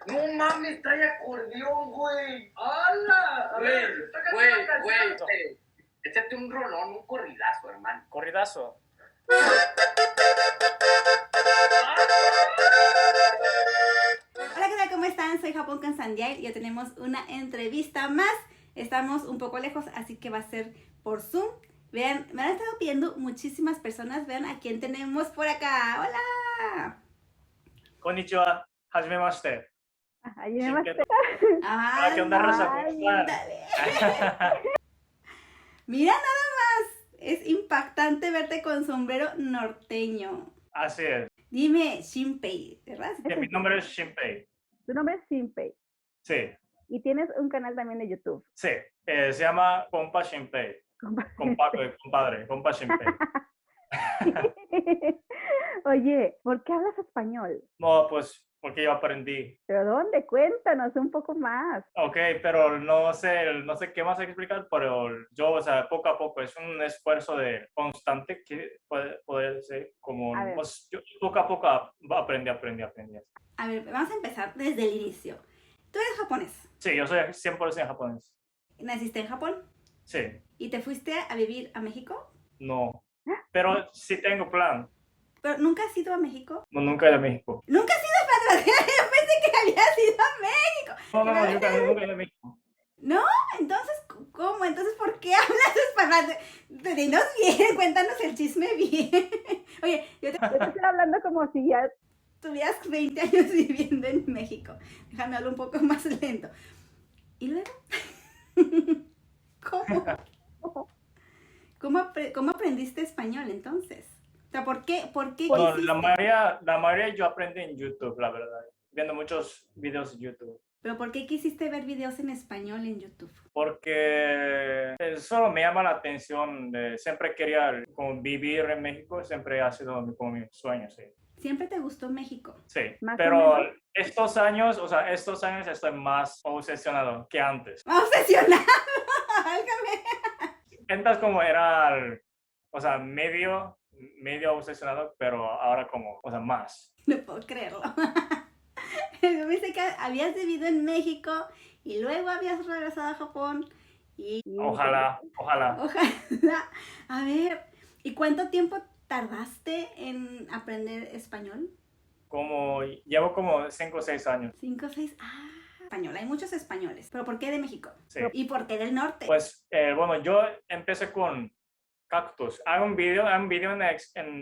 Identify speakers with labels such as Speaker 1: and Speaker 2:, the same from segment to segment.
Speaker 1: No mames, trae acordeón, güey. ¡Hala! A ver, tócate una canción, güey. Échate un rolón, un corridazo, hermano.
Speaker 2: Corridazo.
Speaker 3: Hola, ¿qué tal? ¿Cómo están? Soy Japón con Sandial y ya tenemos una entrevista más. Estamos un poco lejos, así que va a ser por Zoom. Vean, me han estado pidiendo muchísimas personas. Vean a quién tenemos por acá. ¡Hola!
Speaker 2: Konnichiwa. Hajimemashite.
Speaker 4: Hajimemashite.
Speaker 3: Ah,
Speaker 2: ¿Qué onda, raza? ¿Cómo están?
Speaker 3: Mira nada más. Es impactante verte con sombrero norteño.
Speaker 2: Así es.
Speaker 3: Dime, Shinpei, ¿verdad?
Speaker 2: Mi nombre es Shinpei.
Speaker 4: Tu nombre es Shinpei.
Speaker 2: Sí.
Speaker 4: Y tienes un canal también de YouTube.
Speaker 2: Sí. Se llama Compa Shinpei. Compadre, Compa Shinpei.
Speaker 4: Oye, ¿por qué hablas español?
Speaker 2: No, pues porque yo aprendí.
Speaker 4: ¿Pero dónde? Cuéntanos un poco más.
Speaker 2: Ok, pero no sé qué más explicar, pero yo, o sea, poco a poco, es un esfuerzo de constante que puede ser como, pues, yo poco a poco aprendí.
Speaker 3: A ver, vamos a empezar desde el inicio. ¿Tú eres japonés?
Speaker 2: Sí, yo soy 100% japonés.
Speaker 3: ¿Naciste en Japón?
Speaker 2: Sí.
Speaker 3: ¿Y te fuiste a vivir a México?
Speaker 2: No, pero sí tengo plan.
Speaker 3: ¿Pero nunca has ido a México?
Speaker 2: No, nunca he ido a México.
Speaker 3: ¿Nunca has ido a México? Yo pensé que habías ido a México.
Speaker 2: No, nunca he ido a México.
Speaker 3: ¿No? Entonces, ¿cómo? Entonces, ¿por qué hablas español? Dinos bien, cuéntanos el chisme bien. Oye, yo te
Speaker 4: estoy hablando como si ya
Speaker 3: tuvieras 20 años viviendo en México. Déjame hablar un poco más lento. ¿Y luego? ¿Cómo aprendiste español entonces? O sea, ¿por qué
Speaker 2: Bueno,
Speaker 3: quisiste?
Speaker 2: la mayoría yo aprendí en YouTube, la verdad. Viendo muchos videos de YouTube.
Speaker 3: ¿Pero por qué quisiste ver videos en español en YouTube?
Speaker 2: Porque solo me llama la atención. Siempre quería como vivir en México, siempre ha sido como mi sueño, sí.
Speaker 3: ¿Siempre te gustó México?
Speaker 2: Sí, pero estos años estoy más obsesionado que antes.
Speaker 3: ¡Obsesionado! ¡Válgame!
Speaker 2: Antes como era, o sea, medio obsesionado, pero ahora como, o sea, más.
Speaker 3: No puedo creerlo. Yo pensé que habías vivido en México y luego habías regresado a Japón y...
Speaker 2: Ojalá.
Speaker 3: A ver, ¿y cuánto tiempo tardaste en aprender español?
Speaker 2: Llevo como 5 o 6 años.
Speaker 3: 5 o 6, español, hay muchos españoles, pero ¿por qué de México?
Speaker 2: Sí.
Speaker 3: ¿Y por qué del norte?
Speaker 2: Pues, bueno, yo empecé con cactus. Hay un video en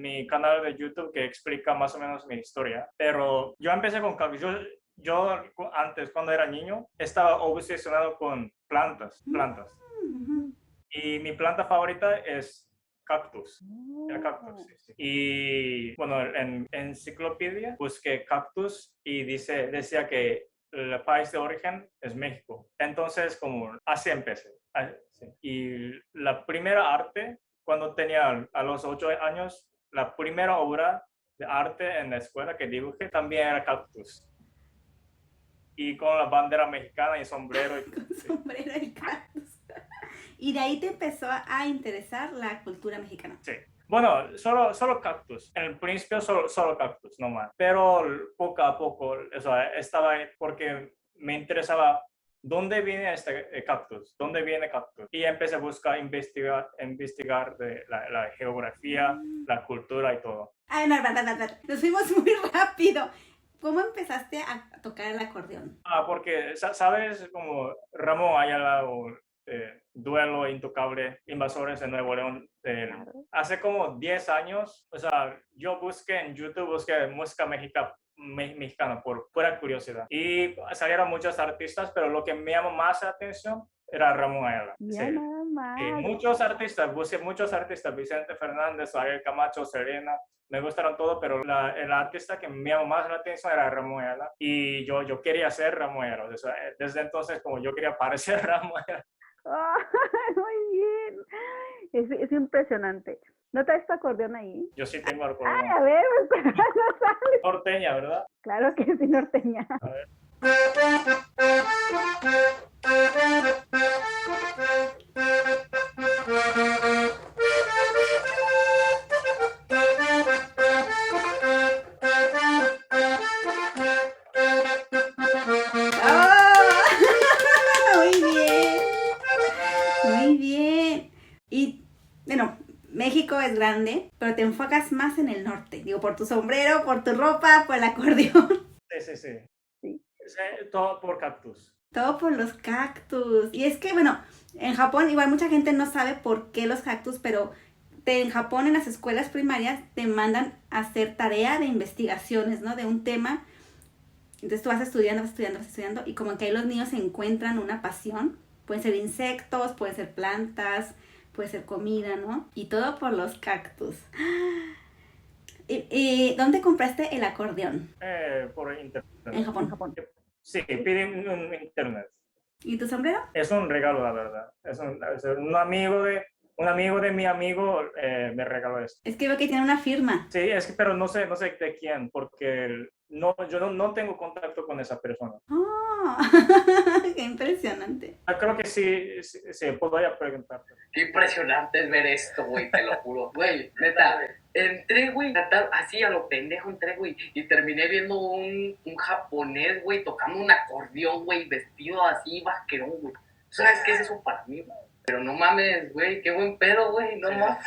Speaker 2: mi canal de YouTube que explica más o menos mi historia, pero yo empecé con cactus. Yo antes, cuando era niño, estaba obsesionado con plantas. Y mi planta favorita es cactus. Era cactus, sí. Y bueno, en enciclopedia busqué cactus y decía que el país de origen es México. Entonces, como así empecé. Sí. Y la primera arte, cuando tenía a los 8 años, la primera obra de arte en la escuela que dibujé también era cactus. Y con la bandera mexicana y sombrero.
Speaker 3: Sombrero y cactus. Y de ahí te empezó a interesar la cultura mexicana.
Speaker 2: Sí. Bueno, solo cactus. En el principio solo cactus, no más. Pero poco a poco, estaba porque me interesaba dónde viene este cactus, dónde viene cactus. Y empecé a investigar de la geografía, la cultura y todo.
Speaker 3: Ay, no, nos fuimos muy rápido. ¿Cómo empezaste a tocar el acordeón?
Speaker 2: Porque, ¿sabes? Como Ramón Ayala o Duelo Intocable, Invasores de Nuevo León. Hace como 10 años, o sea, yo busqué en YouTube, música mexicana por pura curiosidad. Y salieron muchos artistas, pero lo que me llamó más la atención era Ramón Ayala.
Speaker 4: Ya
Speaker 2: Sí.
Speaker 4: nada más.
Speaker 2: Y busqué muchos artistas, Vicente Fernández, Ariel Camacho, Selena. Me gustaron todos, pero el artista que me llamó más la atención era Ramón Ayala. Y yo quería ser Ramón Ayala. O sea, desde entonces, como yo quería parecer Ramón Ayala.
Speaker 4: Muy bien. Es impresionante. ¿No traes tu acordeón ahí?
Speaker 2: Yo sí tengo acordeón.
Speaker 4: A ver, no sale.
Speaker 2: Norteña, ¿verdad?
Speaker 4: Claro que sí, norteña.
Speaker 2: A ver.
Speaker 3: es grande, pero te enfocas más en el norte. Digo, por tu sombrero, por tu ropa, por el acordeón.
Speaker 2: Sí.
Speaker 4: Sí.
Speaker 2: Todo por cactus.
Speaker 3: Todo por los cactus. Y es que, bueno, en Japón igual mucha gente no sabe por qué los cactus, pero en Japón en las escuelas primarias te mandan a hacer tarea de investigaciones, ¿no? De un tema. Entonces tú vas estudiando y como que ahí los niños encuentran una pasión. Pueden ser insectos, pueden ser plantas, puede ser comida, ¿no? Y todo por los cactus. ¿Y dónde compraste el acordeón?
Speaker 2: Por internet.
Speaker 3: En Japón.
Speaker 4: En Japón.
Speaker 2: Sí, piden un internet.
Speaker 3: ¿Y tu sombrero?
Speaker 2: Es un regalo, la verdad. Es un amigo de mi amigo me regaló esto.
Speaker 3: Es que veo que tiene una firma.
Speaker 2: Sí, pero no sé de quién, porque yo no tengo contacto con esa persona.
Speaker 3: ¡Oh! ¡Qué impresionante!
Speaker 2: Creo que sí, podría preguntarte.
Speaker 1: Qué impresionante es ver esto, güey, te lo juro. Güey, neta, entré, güey, así a lo pendejo entré, güey, y terminé viendo un japonés, güey, tocando un acordeón, güey, vestido así, vaquerón, güey. ¿Sabes qué es eso para mí, güey? Pero no mames, güey, qué buen pedo, güey, no mames.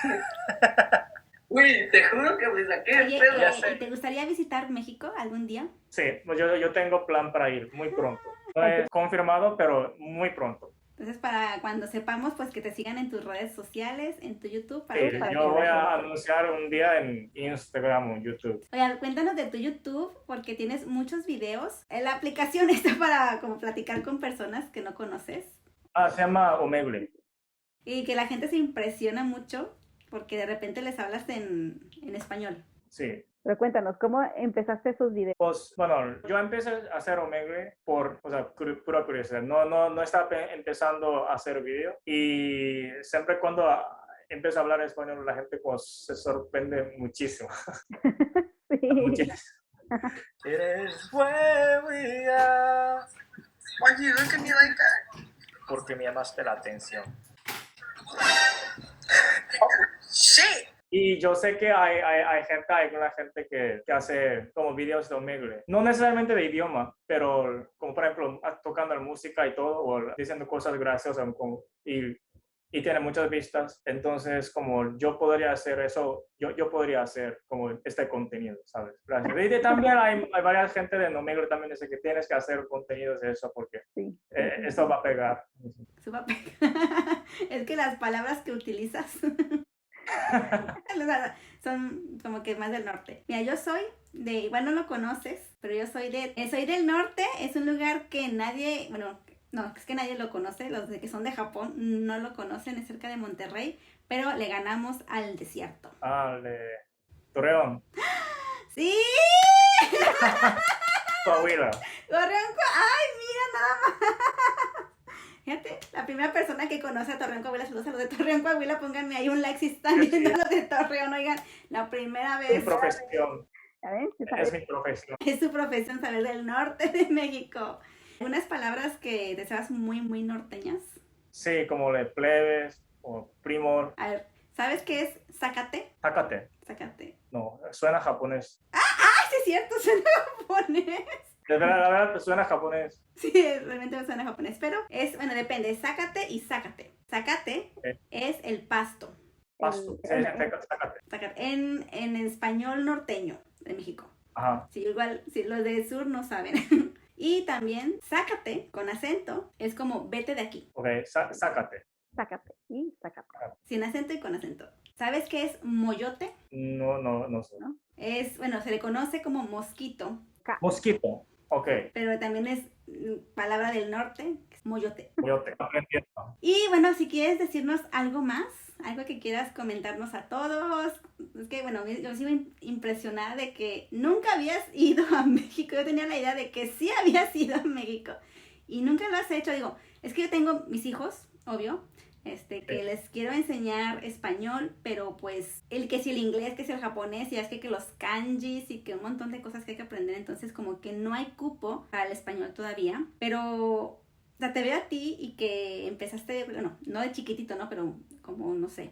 Speaker 1: Güey, te juro que me saqué el
Speaker 3: Oye,
Speaker 1: pedo.
Speaker 3: ¿y te gustaría visitar México algún día?
Speaker 2: Sí, yo tengo plan para ir muy pronto. No es confirmado, pero muy pronto.
Speaker 3: Entonces, para cuando sepamos, pues que te sigan en tus redes sociales, en tu YouTube. Para
Speaker 2: Sí,
Speaker 3: que-
Speaker 2: yo voy a anunciar un día en Instagram o YouTube.
Speaker 3: Oye, cuéntanos de tu YouTube, porque tienes muchos videos. La aplicación está para como platicar con personas que no conoces.
Speaker 2: Se llama Omegle.
Speaker 3: Y que la gente se impresiona mucho porque de repente les hablas en español.
Speaker 2: Sí.
Speaker 4: Pero cuéntanos, ¿cómo empezaste esos videos?
Speaker 2: Pues, bueno, yo empecé a hacer Omegle por, pura curiosidad. No estaba empezando a hacer video. Y siempre cuando empiezo a hablar español, la gente pues, se sorprende muchísimo.
Speaker 4: Sí.
Speaker 2: Muchísimo. Eres fuego y gas,
Speaker 1: Oye, look at me like that.
Speaker 2: porque me llamaste la atención.
Speaker 1: Shit.
Speaker 2: Y yo sé que hay alguna gente que hace como videos de Omegle. No necesariamente de idioma, pero como por ejemplo tocando la música y todo, o diciendo cosas graciosas y tiene muchas vistas. Entonces, como yo podría hacer eso, yo podría hacer como este contenido, ¿sabes? Gracias. Y también hay varias gente de Omegle también dice que tienes que hacer contenidos de eso porque
Speaker 4: Sí.
Speaker 2: esto va a pegar.
Speaker 3: Su papel. Es que las palabras que utilizas son como que más del norte. Mira, yo soy igual no lo conoces, pero yo soy del norte. Es un lugar que nadie, bueno, no, es que nadie lo conoce. Los que son de Japón no lo conocen, es cerca de Monterrey, pero le ganamos al desierto.
Speaker 2: De Torreón,
Speaker 3: ¡Sí!
Speaker 2: Coahuila.
Speaker 3: ¡Ay, mira nada más! Fíjate, la primera persona que conoce a Torreón, Coahuila, saludos a los de Torreón, Coahuila, pónganme ahí un like si están viendo a los de Torreón, oigan, la primera
Speaker 2: Mi
Speaker 3: vez.
Speaker 2: profesión.
Speaker 4: ¿Ya ven? ¿Sí
Speaker 2: Es
Speaker 4: sabes?
Speaker 2: mi profesión.
Speaker 3: Es su profesión saber del norte de México. Unas palabras que deseas muy, muy norteñas.
Speaker 2: Sí, como de plebes o primor.
Speaker 3: A ver, ¿sabes qué es zacate?
Speaker 2: Zacate.
Speaker 3: Zacate.
Speaker 2: No, suena japonés.
Speaker 3: ¡Ay, sí es cierto! Suena japonés.
Speaker 2: De verdad, la verdad, suena japonés.
Speaker 3: Sí, realmente me suena japonés, pero es, bueno, depende, zacate y zacate. Zacate
Speaker 2: Ok.
Speaker 3: es el pasto.
Speaker 2: Pasto. Sí, zacate.
Speaker 3: Zacate. En español norteño de México.
Speaker 2: Ajá.
Speaker 3: Sí, igual, sí, los del sur no saben. Y también, sácate, con acento, es como vete de aquí.
Speaker 2: Ok, zacate.
Speaker 4: Sácate y sácate.
Speaker 3: Sin acento y con acento. ¿Sabes qué es moyote?
Speaker 2: No sé.
Speaker 4: ¿No?
Speaker 3: Es, bueno, se le conoce como mosquito,
Speaker 2: Mosquito. Ok.
Speaker 3: pero también es palabra del norte, que es moyote.
Speaker 2: Yo te aprendí.
Speaker 3: Y bueno, si quieres decirnos algo más, algo que quieras comentarnos a todos. Es que, bueno, yo sigo impresionada de que nunca habías ido a México. Yo tenía la idea de que sí habías ido a México y nunca lo has hecho. Digo, es que yo tengo mis hijos, obvio, que les quiero enseñar español, pero pues que si el inglés, que si el japonés, y es que los kanjis y que un montón de cosas que hay que aprender. Entonces, como que no hay cupo para el español todavía, pero... O sea, te veo a ti y que empezaste, bueno, no de chiquitito, ¿no? Pero como, no sé,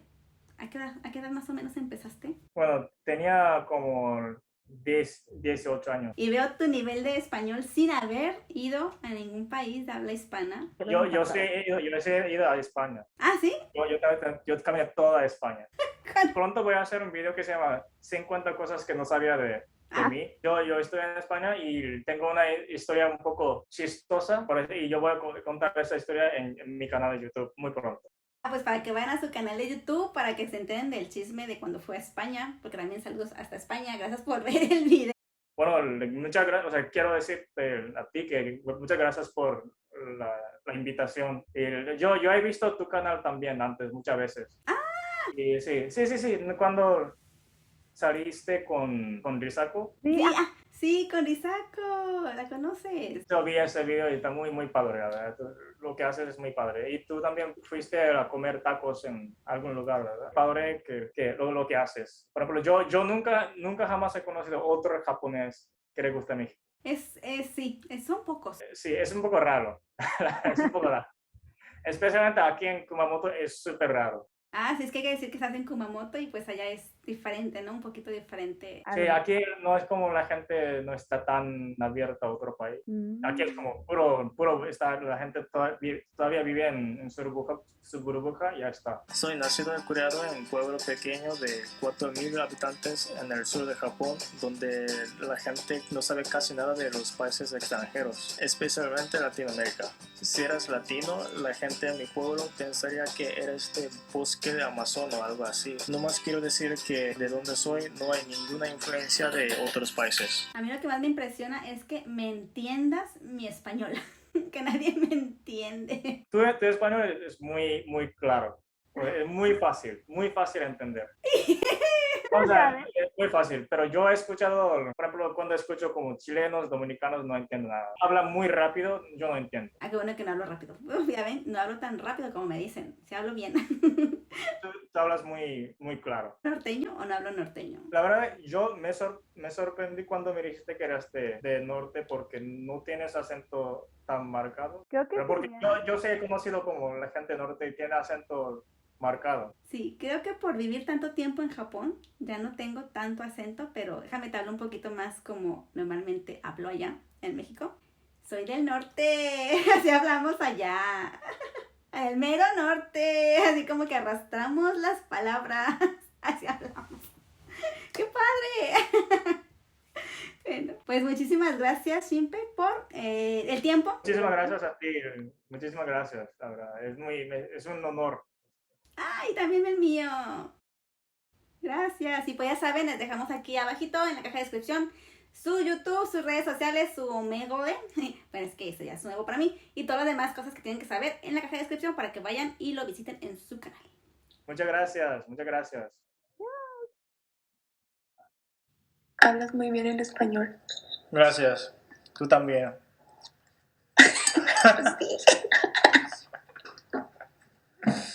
Speaker 3: ¿a qué edad más o menos empezaste?
Speaker 2: Bueno, tenía como 18 años.
Speaker 3: Y veo tu nivel de español sin haber ido a ningún país de habla hispana.
Speaker 2: Yo sí he ido a España.
Speaker 3: Ah, ¿sí?
Speaker 2: Yo caminé toda España. Pronto voy a hacer un video que se llama 50 cosas que no sabía de mí. Yo estoy en España y tengo una historia un poco chistosa y yo voy a contar esa historia en mi canal de YouTube muy pronto.
Speaker 3: Pues para que vayan a su canal de YouTube, para que se enteren del chisme de cuando fue a España, porque también saludos hasta España, gracias por ver el video.
Speaker 2: Bueno, muchas gracias, o sea, quiero decirte a ti que muchas gracias por la invitación. Y yo he visto tu canal también antes, muchas veces. Y sí, cuando saliste con Risako.
Speaker 3: Sí, con Risako, ¿la conoces?
Speaker 2: Yo vi ese video y está muy, muy padre, ¿verdad? Lo que haces es muy padre. Y tú también fuiste a comer tacos en algún lugar, ¿verdad? Padre lo que haces. Por ejemplo, yo nunca jamás he conocido otro japonés que le guste a México.
Speaker 3: Sí, son pocos.
Speaker 2: Sí, es un poco raro. Es un poco raro. Especialmente aquí en Kumamoto es súper raro.
Speaker 3: Sí, es que hay que decir que estás en Kumamoto y pues allá es diferente, ¿no? Un poquito diferente.
Speaker 2: Sí, aquí no es como la gente no está tan abierta a otro país. Aquí es como puro la gente todavía vive en su burbuja y ya está.
Speaker 5: Soy nacido y criado en un pueblo pequeño de 4.000 habitantes en el sur de Japón, donde la gente no sabe casi nada de los países extranjeros, especialmente Latinoamérica. Si eres latino, la gente en mi pueblo pensaría que eres de bosque de Amazon o algo así. Nomás quiero decir que de donde soy no hay ninguna influencia de otros países.
Speaker 3: A mí lo que más me impresiona es que me entiendas mi español, que nadie me entiende.
Speaker 2: Tu español es muy, muy claro, es muy fácil de entender. O sea, es muy fácil, pero yo he escuchado, por ejemplo, cuando escucho como chilenos, dominicanos, no entiendo nada. Hablan muy rápido, yo no entiendo.
Speaker 3: Qué bueno que no hablo rápido. Ya ven, no hablo tan rápido como me dicen, si hablo bien.
Speaker 2: Tú hablas muy, muy claro.
Speaker 3: ¿Norteño o no hablo norteño?
Speaker 2: La verdad, yo me sorprendí cuando me dijiste que eras de norte porque no tienes acento tan marcado.
Speaker 4: Creo que
Speaker 2: Pero porque
Speaker 4: sí,
Speaker 2: yo sé cómo ha sido como la gente norte y tiene acento marcado.
Speaker 3: Sí, creo que por vivir tanto tiempo en Japón ya no tengo tanto acento, pero déjame te hablo un poquito más como normalmente hablo allá en México. Soy del norte, así hablamos allá. El mero norte, así como que arrastramos las palabras, así hablamos. ¡Qué padre! Bueno, pues muchísimas gracias, Shimpe, por el tiempo.
Speaker 2: Muchísimas gracias a ti, muchísimas gracias, la verdad. Es un honor.
Speaker 3: ¡Ay, también el mío! Gracias. Y pues ya saben, les dejamos aquí abajito en la caja de descripción su YouTube, sus redes sociales, su Omegle. Bueno, es que eso ya es nuevo para mí. Y todas las demás cosas que tienen que saber en la caja de descripción para que vayan y lo visiten en su canal.
Speaker 2: Muchas gracias, muchas gracias.
Speaker 6: Hablas muy bien el español.
Speaker 2: Gracias. Tú también.
Speaker 6: Sí.